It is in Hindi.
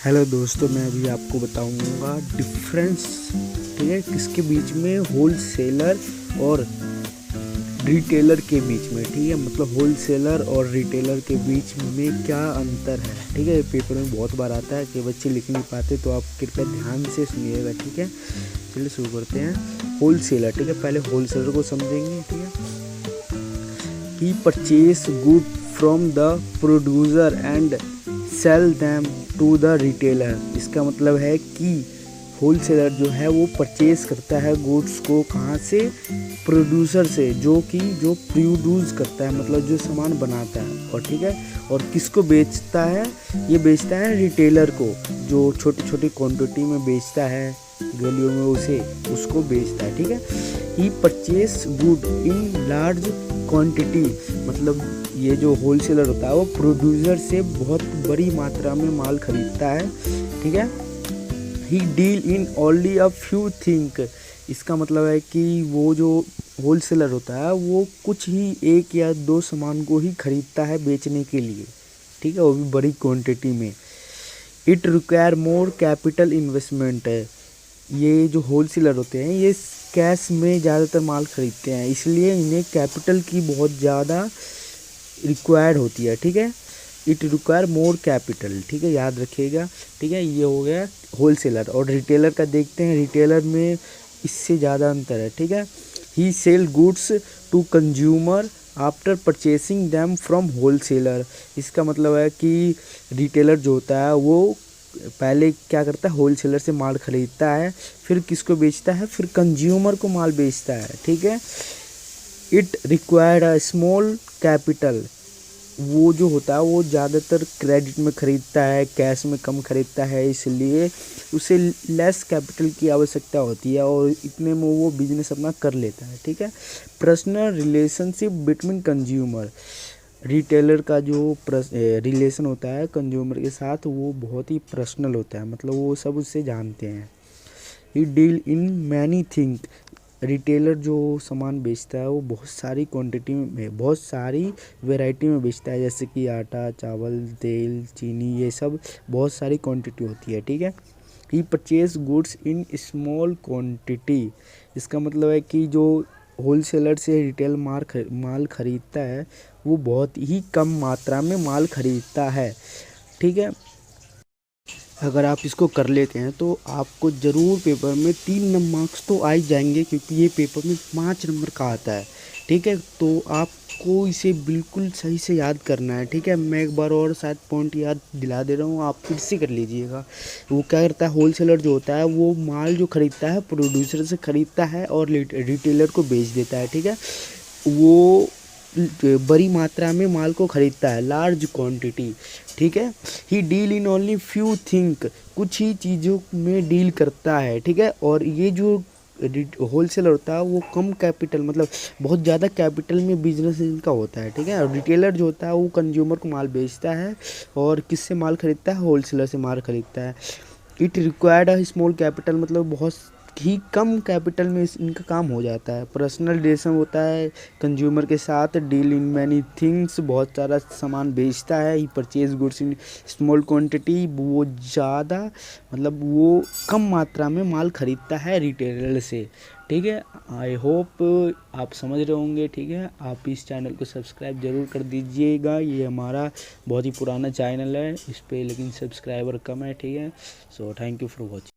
हेलो दोस्तों, मैं अभी आपको बताऊंगा डिफरेंस, ठीक है, किसके बीच में, होल सेलर और रिटेलर के बीच में। ठीक है, मतलब होल सेलर और रिटेलर के बीच में क्या अंतर है। ठीक है, पेपर में बहुत बार आता है कि बच्चे लिख नहीं पाते, तो आप कृपया ध्यान से सुनिएगा। ठीक है, चलिए शुरू करते हैं। होल सेलर, ठीक है, पहले होल सेलर को समझेंगे। ठीक है, he purchase good from the producer and sell them to the retailer. इसका मतलब है कि होल सेलर जो है वो परचेज करता है गुड्स को, कहाँ से, प्रोड्यूसर से, जो प्रोड्यूस करता है, मतलब जो सामान बनाता है। और ठीक है, और किसको बेचता है, ये बेचता है रिटेलर को, जो छोटी छोटी क्वांटिटी में बेचता है गलियों में, उसको बेचता है। ठीक है, he purchase good in large quantity, मतलब ये जो होल सेलर होता है वो प्रोड्यूसर से बहुत बड़ी मात्रा में माल खरीदता है। ठीक है, he deal in only a few thing. इसका मतलब है कि वो जो होल सेलर होता है वो कुछ ही, एक या दो सामान को ही खरीदता है बेचने के लिए। ठीक है, वो भी बड़ी क्वांटिटी में। It require more capital investment है। ये जो होल सेलर होते हैं ये कैश में ज़्यादातर माल खरीदते हैं, इसलिए इन्हें कैपिटल की बहुत ज़्यादा रिक्वायर्ड होती है। ठीक है, इट रिक्वायर मोर कैपिटल। ठीक है, याद रखिएगा। ठीक है, ये हो गया होल सेलर। और रिटेलर का देखते हैं, रिटेलर में इससे ज़्यादा अंतर है। ठीक है, he sell goods to consumer after purchasing them from wholesaler. इसका मतलब है कि रिटेलर जो होता है वो पहले क्या करता है, होल सेलर से माल खरीदता है, फिर किसको बेचता है, फिर कंज्यूमर को माल बेचता है। ठीक है, it required a small capital. वो जो होता है वो ज़्यादातर क्रेडिट में ख़रीदता है, कैश में कम ख़रीदता है, इसलिए उसे लेस कैपिटल की आवश्यकता होती है और इतने में वो बिजनेस अपना कर लेता है। ठीक है, personal relationship between consumer. Retailer का जो रिलेशन होता है कंज्यूमर के साथ वो बहुत ही पर्सनल होता है, मतलब वो सब उससे जानते हैं। He deal in many thing. Retailer जो सामान बेचता है वो बहुत सारी क्वांटिटी में, बहुत सारी वैरायटी में बेचता है, जैसे कि आटा, चावल, तेल, चीनी, ये सब बहुत सारी क्वांटिटी होती है। ठीक है, he purchase goods in small quantity. इसका मतलब है कि जो होल सेलर से रिटेल माल खरीदता है वो बहुत ही कम मात्रा में माल खरीदता है। ठीक है, अगर आप इसको कर लेते हैं तो आपको ज़रूर पेपर में 3 मार्क्स तो आ ही जाएंगे, क्योंकि ये पेपर में 5 नंबर का आता है। ठीक है, तो आपको इसे बिल्कुल सही से याद करना है। ठीक है, मैं एक बार और शायद पॉइंट याद दिला दे रहा हूँ, आप फिर से कर लीजिएगा। वो क्या करता है, होल सेलर जो होता है वो माल जो खरीदता है प्रोड्यूसर से खरीदता है और रिटेलर को बेच देता है। ठीक है, वो बड़ी मात्रा में माल को खरीदता है, लार्ज क्वांटिटी। ठीक है, he deal in only few thing, कुछ ही चीज़ों में डील करता है। ठीक है, और ये जो होल सेलर होता है वो कम कैपिटल, मतलब बहुत ज़्यादा कैपिटल में बिजनेस इनका होता है। ठीक है, और रिटेलर जो होता है वो कंज्यूमर को माल बेचता है और किससे माल खरीदता है, होल सेलर से माल खरीदता है। It required a small capital, मतलब बहुत ही कम कैपिटल में इनका काम हो जाता है। पर्सनल रिलेशन होता है कंज्यूमर के साथ, डील इन मैनी थिंग्स, बहुत सारा सामान बेचता है। He purchase goods in small quantity, वो ज़्यादा, मतलब वो कम मात्रा में माल खरीदता है रिटेलर से। ठीक है, आई होप आप समझ रहे होंगे। ठीक है, आप इस चैनल को सब्सक्राइब ज़रूर कर दीजिएगा। ये हमारा बहुत ही पुराना चैनल है, इस पर लेकिन सब्सक्राइबर कम है। ठीक है, so thank you for watching.